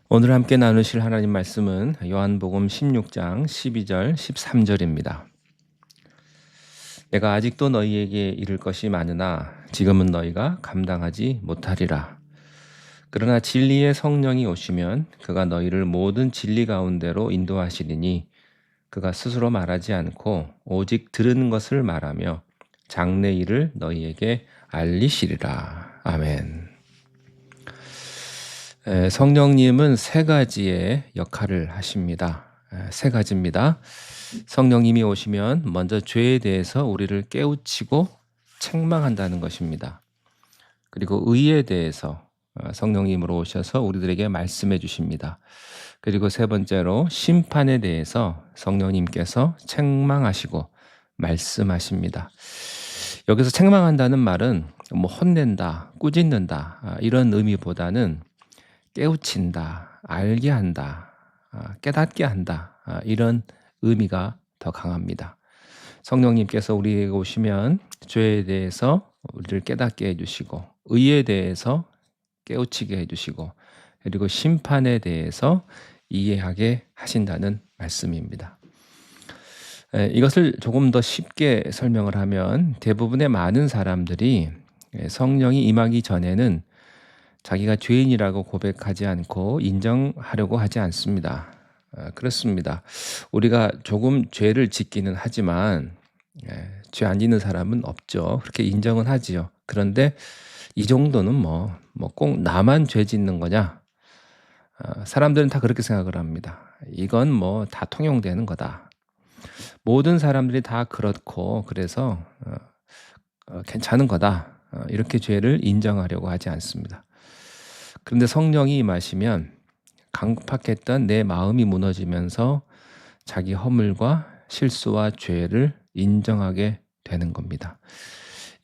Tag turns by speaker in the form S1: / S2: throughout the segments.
S1: 오늘 함께 나누실 하나님 말씀은 요한복음 16장 12절 13절입니다. 내가 아직도 너희에게 이를 것이 많으나 지금은 너희가 감당하지 못하리라. 그러나 진리의 성령이 오시면 그가 너희를 모든 진리 가운데로 인도하시리니 그가 스스로 말하지 않고 오직 들은 것을 말하며 장래 일을 너희에게 알리시리라. 아멘. 성령님은 세 가지의 역할을 하십니다. 세 가지입니다. 성령님이 오시면 먼저 죄에 대해서 우리를 깨우치고 책망한다는 것입니다. 그리고 의에 대해서 성령님으로 오셔서 우리들에게 말씀해 주십니다. 그리고 세 번째로 심판에 대해서 성령님께서 책망하시고 말씀하십니다. 여기서 책망한다는 말은 혼낸다, 꾸짖는다 이런 의미보다는 깨우친다, 알게 한다, 깨닫게 한다 이런 의미가 더 강합니다. 성령님께서 우리에게 오시면 죄에 대해서 우리를 깨닫게 해주시고 의에 대해서 깨우치게 해주시고 그리고 심판에 대해서 이해하게 하신다는 말씀입니다. 이것을 조금 더 쉽게 설명을 하면 대부분의 많은 사람들이 성령이 임하기 전에는 자기가 죄인이라고 고백하지 않고 인정하려고 하지 않습니다. 그렇습니다. 우리가 조금 죄를 짓기는 하지만 죄 안 짓는 사람은 없죠. 그렇게 인정은 하지요. 그런데 이 정도는 꼭 나만 죄 짓는 거냐? 사람들은 다 그렇게 생각을 합니다. 이건 다 통용되는 거다. 모든 사람들이 다 그렇고 그래서 괜찮은 거다. 이렇게 죄를 인정하려고 하지 않습니다. 그런데 성령이 임하시면 강팍했던 내 마음이 무너지면서 자기 허물과 실수와 죄를 인정하게 되는 겁니다.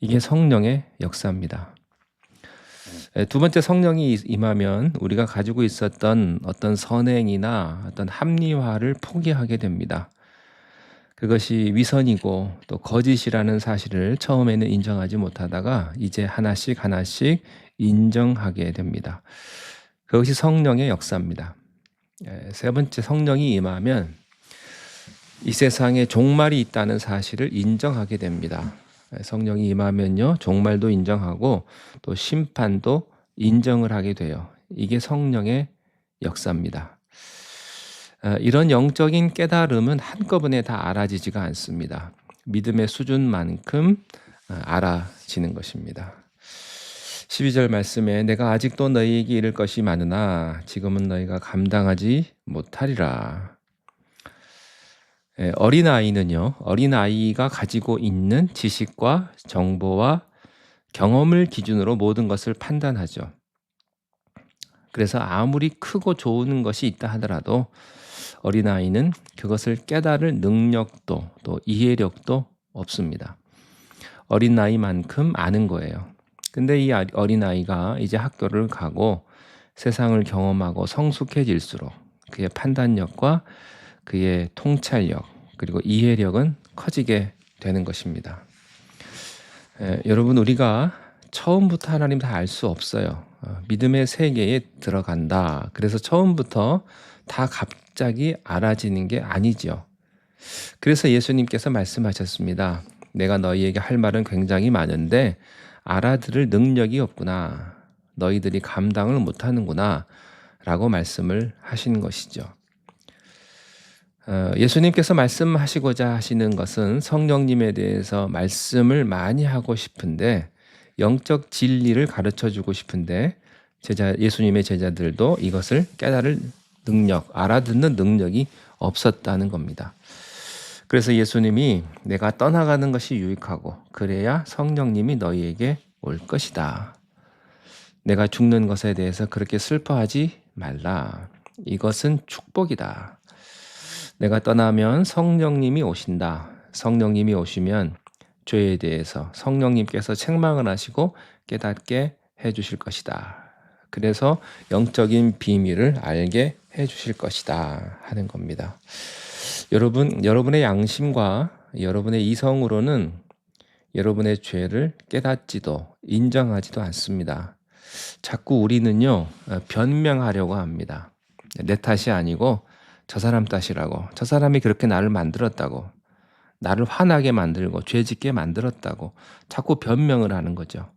S1: 이게 성령의 역사입니다. 두 번째, 성령이 임하면 우리가 가지고 있었던 어떤 선행이나 어떤 합리화를 포기하게 됩니다. 그것이 위선이고 또 거짓이라는 사실을 처음에는 인정하지 못하다가 이제 하나씩 인정하게 됩니다. 그것이 성령의 역사입니다. 세 번째, 성령이 임하면 이 세상에 종말이 있다는 사실을 인정하게 됩니다. 성령이 임하면요, 종말도 인정하고 또 심판도 인정을 하게 돼요. 이게 성령의 역사입니다. 이런 영적인 깨달음은 한꺼번에 다 알아지지가 않습니다. 믿음의 수준만큼 알아지는 것입니다. 12절 말씀에 내가 아직도 너희에게 이를 것이 많으나 지금은 너희가 감당하지 못하리라. 어린아이는요, 어린아이가 가지고 있는 지식과 정보와 경험을 기준으로 모든 것을 판단하죠. 그래서 아무리 크고 좋은 것이 있다 하더라도 어린아이는 그것을 깨달을 능력도 또 이해력도 없습니다. 어린아이만큼 아는 거예요. 근데 이 어린아이가 이제 학교를 가고 세상을 경험하고 성숙해질수록 그의 판단력과 그의 통찰력 그리고 이해력은 커지게 되는 것입니다. 여러분, 우리가 처음부터 하나님 다 알 수 없어요. 믿음의 세계에 들어간다. 그래서 처음부터 다 갑자기 알아지는 게 아니죠. 그래서 예수님께서 말씀하셨습니다. 내가 너희에게 할 말은 굉장히 많은데 알아들을 능력이 없구나. 너희들이 감당을 못하는구나. 라고 말씀을 하신 것이죠. 예수님께서 말씀하시고자 하시는 것은 성령님에 대해서 말씀을 많이 하고 싶은데 영적 진리를 가르쳐주고 싶은데 예수님의 제자들도 이것을 깨달을 능력, 알아듣는 능력이 없었다는 겁니다. 그래서 예수님이 내가 떠나가는 것이 유익하고 그래야 성령님이 너희에게 올 것이다. 내가 죽는 것에 대해서 그렇게 슬퍼하지 말라. 이것은 축복이다. 내가 떠나면 성령님이 오신다. 성령님이 오시면 죄에 대해서 성령님께서 책망을 하시고 깨닫게 해주실 것이다. 그래서 영적인 비밀을 알게 해주실 것이다 하는 겁니다. 여러분의 양심과 여러분의 이성으로는 여러분의 죄를 깨닫지도 인정하지도 않습니다. 자꾸 우리는요, 변명하려고 합니다. 내 탓이 아니고 저 사람 탓이라고. 저 사람이 그렇게 나를 만들었다고. 나를 화나게 만들고 죄짓게 만들었다고 자꾸 변명을 하는 거죠.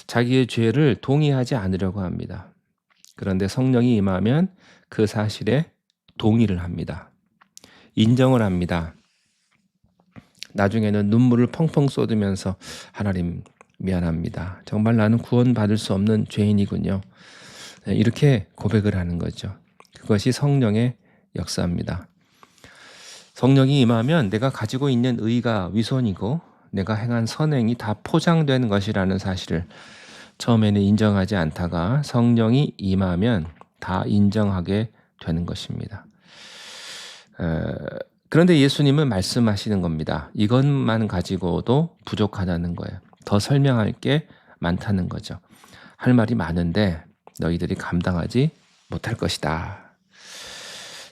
S1: 자기의 죄를 동의하지 않으려고 합니다. 그런데 성령이 임하면 그 사실에 동의를 합니다. 인정을 합니다. 나중에는 눈물을 펑펑 쏟으면서 하나님 미안합니다. 정말 나는 구원받을 수 없는 죄인이군요. 이렇게 고백을 하는 거죠. 그것이 성령의 역사입니다. 성령이 임하면 내가 가지고 있는 의가 위선이고 내가 행한 선행이 다 포장된 것이라는 사실을 처음에는 인정하지 않다가 성령이 임하면 다 인정하게 되는 것입니다. 그런데 예수님은 말씀하시는 겁니다. 이것만 가지고도 부족하다는 거예요. 더 설명할 게 많다는 거죠. 할 말이 많은데 너희들이 감당하지 못할 것이다.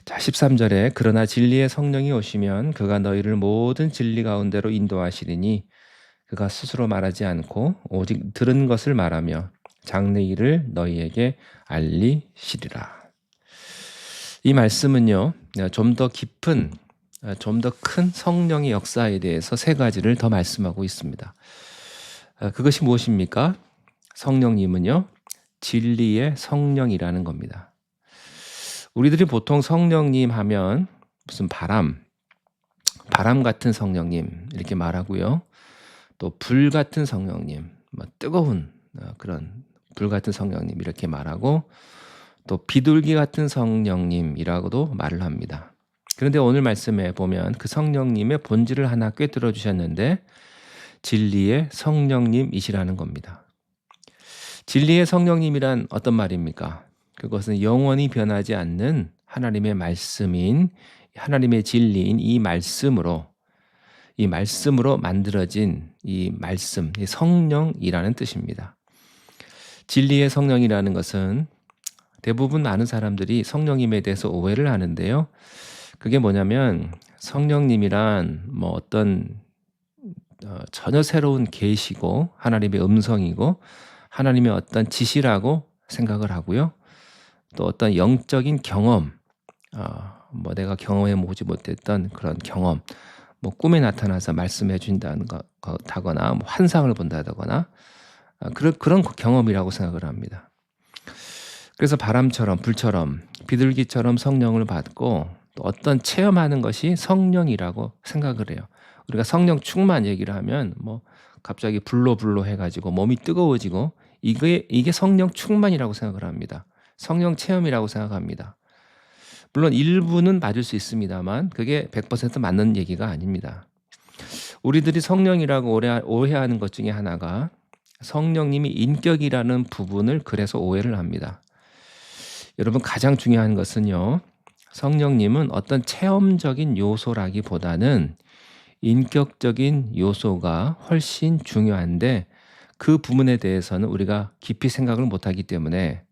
S1: 자, 13절에 그러나 진리의 성령이 오시면 그가 너희를 모든 진리 가운데로 인도하시리니 그가 스스로 말하지 않고 오직 들은 것을 말하며 장래 일을 너희에게 알리시리라. 이 말씀은요, 좀 더 깊은, 좀 더 큰 성령의 역사에 대해서 세 가지를 더 말씀하고 있습니다. 그것이 무엇입니까? 성령님은요, 진리의 성령이라는 겁니다. 우리들이 보통 성령님 하면 무슨 바람 같은 성령님 이렇게 말하고요. 또 불 같은 성령님, 뜨거운 그런 불 같은 성령님 이렇게 말하고 또 비둘기 같은 성령님이라고도 말을 합니다. 그런데 오늘 말씀에 보면 그 성령님의 본질을 하나 꿰뚫어 주셨는데 진리의 성령님이시라는 겁니다. 진리의 성령님이란 어떤 말입니까? 그것은 영원히 변하지 않는 하나님의 말씀인 하나님의 진리인 이 말씀으로 만들어진 이 말씀, 이 성령이라는 뜻입니다. 진리의 성령이라는 것은 대부분 많은 사람들이 성령님에 대해서 오해를 하는데요. 그게 뭐냐면 성령님이란 어떤 전혀 새로운 계시고 하나님의 음성이고 하나님의 어떤 지시라고 생각을 하고요. 또 어떤 영적인 경험, 내가 경험해 보지 못했던 그런 경험, 꿈에 나타나서 말씀해 준다거나 환상을 본다거나 그런 경험이라고 생각을 합니다. 그래서 바람처럼 불처럼 비둘기처럼 성령을 받고 또 어떤 체험하는 것이 성령이라고 생각을 해요. 우리가 성령 충만 얘기를 하면 갑자기 불로 해가지고 몸이 뜨거워지고 이게 성령 충만이라고 생각을 합니다. 성령 체험이라고 생각합니다. 물론 일부는 맞을 수 있습니다만 그게 100% 맞는 얘기가 아닙니다. 우리들이 성령이라고 오해하는 것 중에 하나가 성령님이 인격이라는 부분을 그래서 오해를 합니다. 여러분 가장 중요한 것은요. 성령님은 어떤 체험적인 요소라기보다는 인격적인 요소가 훨씬 중요한데 그 부분에 대해서는 우리가 깊이 생각을 못하기 때문에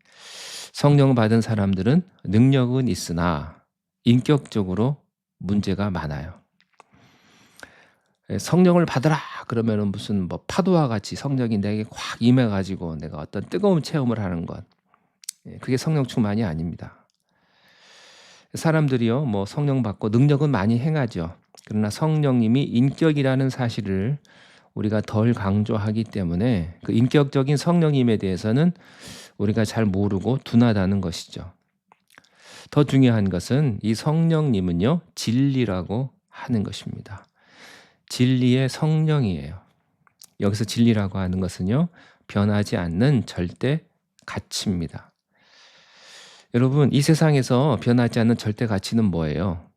S1: 성령을 받은 사람들은 능력은 있으나 인격적으로 문제가 많아요. 성령을 받으라 그러면은 무슨 파도와 같이 성령이 내게 확 임해가지고 내가 어떤 뜨거운 체험을 하는 것, 그게 성령 충만이 아닙니다. 사람들이요, 성령 받고 능력은 많이 행하죠. 그러나 성령님이 인격이라는 사실을 우리가 덜 강조하기 때문에 그 인격적인 성령님에 대해서는 우리가 잘 모르고 둔하다는 것이죠. 더 중요한 것은 이 성령님은요, 진리라고 하는 것입니다. 진리의 성령이에요. 여기서 진리라고 하는 것은요, 변하지 않는 절대 가치입니다. 여러분, 이 세상에서 변하지 않는 절대 가치는 뭐예요?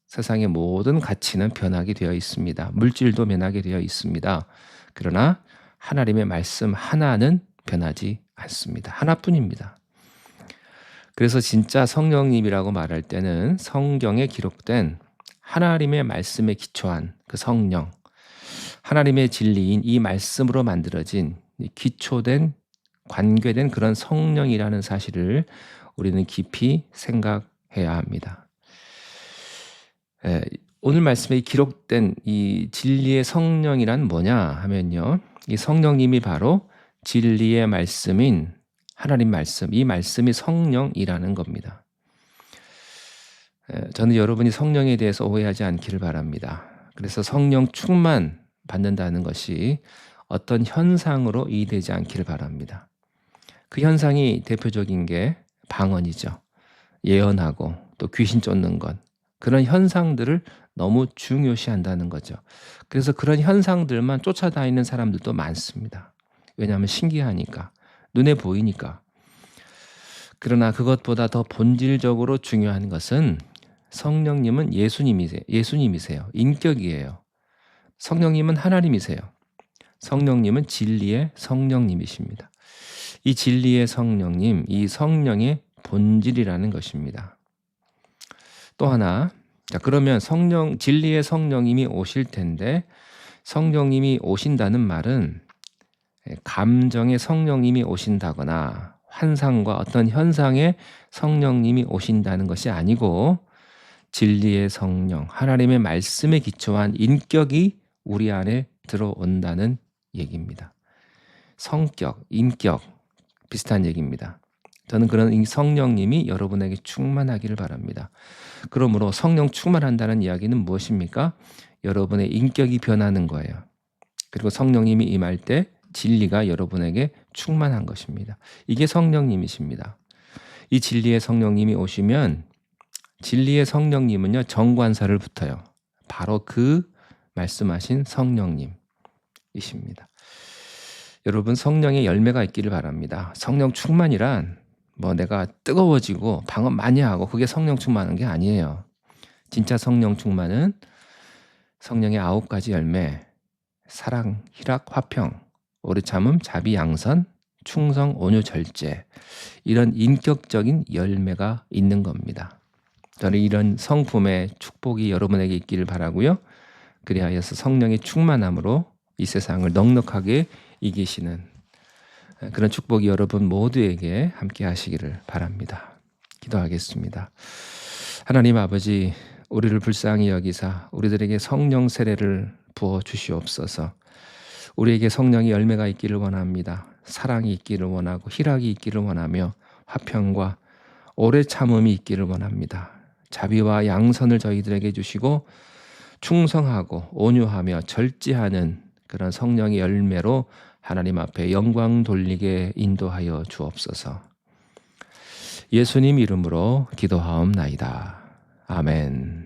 S1: 세상의 모든 가치는 변하게 되어 있습니다. 물질도 변하게 되어 있습니다. 그러나 하나님의 말씀 하나는 변하지 않습니다. 하나뿐입니다. 그래서 진짜 성령님이라고 말할 때는 성경에 기록된 하나님의 말씀에 기초한 그 성령, 하나님의 진리인 이 말씀으로 만들어진 기초된 관계된 그런 성령이라는 사실을 우리는 깊이 생각해야 합니다. 오늘 말씀에 기록된 이 진리의 성령이란 뭐냐 하면요. 이 성령님이 바로 진리의 말씀인 하나님 말씀, 이 말씀이 성령이라는 겁니다. 저는 여러분이 성령에 대해서 오해하지 않기를 바랍니다. 그래서 성령 충만 받는다는 것이 어떤 현상으로 이해되지 않기를 바랍니다. 그 현상이 대표적인 게 방언이죠. 예언하고 또 귀신 쫓는 것. 그런 현상들을 너무 중요시한다는 거죠. 그래서 그런 현상들만 쫓아다니는 사람들도 많습니다. 왜냐하면 신기하니까, 눈에 보이니까. 그러나 그것보다 더 본질적으로 중요한 것은 성령님은 예수님이세요. 인격이에요. 성령님은 하나님이세요. 성령님은 진리의 성령님이십니다. 이 진리의 성령님, 이 성령의 본질이라는 것입니다. 또 하나, 자, 그러면 진리의 성령님이 오실 텐데, 성령님이 오신다는 말은 감정의 성령님이 오신다거나 환상과 어떤 현상의 성령님이 오신다는 것이 아니고 진리의 성령, 하나님의 말씀에 기초한 인격이 우리 안에 들어온다는 얘기입니다. 성격, 인격 비슷한 얘기입니다. 저는 그런 성령님이 여러분에게 충만하기를 바랍니다. 그러므로 성령 충만한다는 이야기는 무엇입니까? 여러분의 인격이 변하는 거예요. 그리고 성령님이 임할 때 진리가 여러분에게 충만한 것입니다. 이게 성령님이십니다. 이 진리의 성령님이 오시면 진리의 성령님은요, 정관사를 붙어요. 바로 그 말씀하신 성령님이십니다. 여러분, 성령의 열매가 있기를 바랍니다. 성령 충만이란 내가 뜨거워지고 방언 많이 하고 그게 성령 충만한 게 아니에요. 진짜 성령 충만은 성령의 9가지 열매, 사랑, 희락, 화평, 오래 참음, 자비, 양선, 충성, 온유, 절제, 이런 인격적인 열매가 있는 겁니다. 저는 이런 성품의 축복이 여러분에게 있기를 바라고요. 그리하여서 성령의 충만함으로 이 세상을 넉넉하게 이기시는 그런 축복이 여러분 모두에게 함께 하시기를 바랍니다. 기도하겠습니다. 하나님 아버지, 우리를 불쌍히 여기사 우리들에게 성령 세례를 부어 주시옵소서. 우리에게 성령의 열매가 있기를 원합니다. 사랑이 있기를 원하고 희락이 있기를 원하며 화평과 오래 참음이 있기를 원합니다. 자비와 양선을 저희들에게 주시고 충성하고 온유하며 절제하는 그런 성령의 열매로 하나님 앞에 영광 돌리게 인도하여 주옵소서. 예수님 이름으로 기도하옵나이다. 아멘.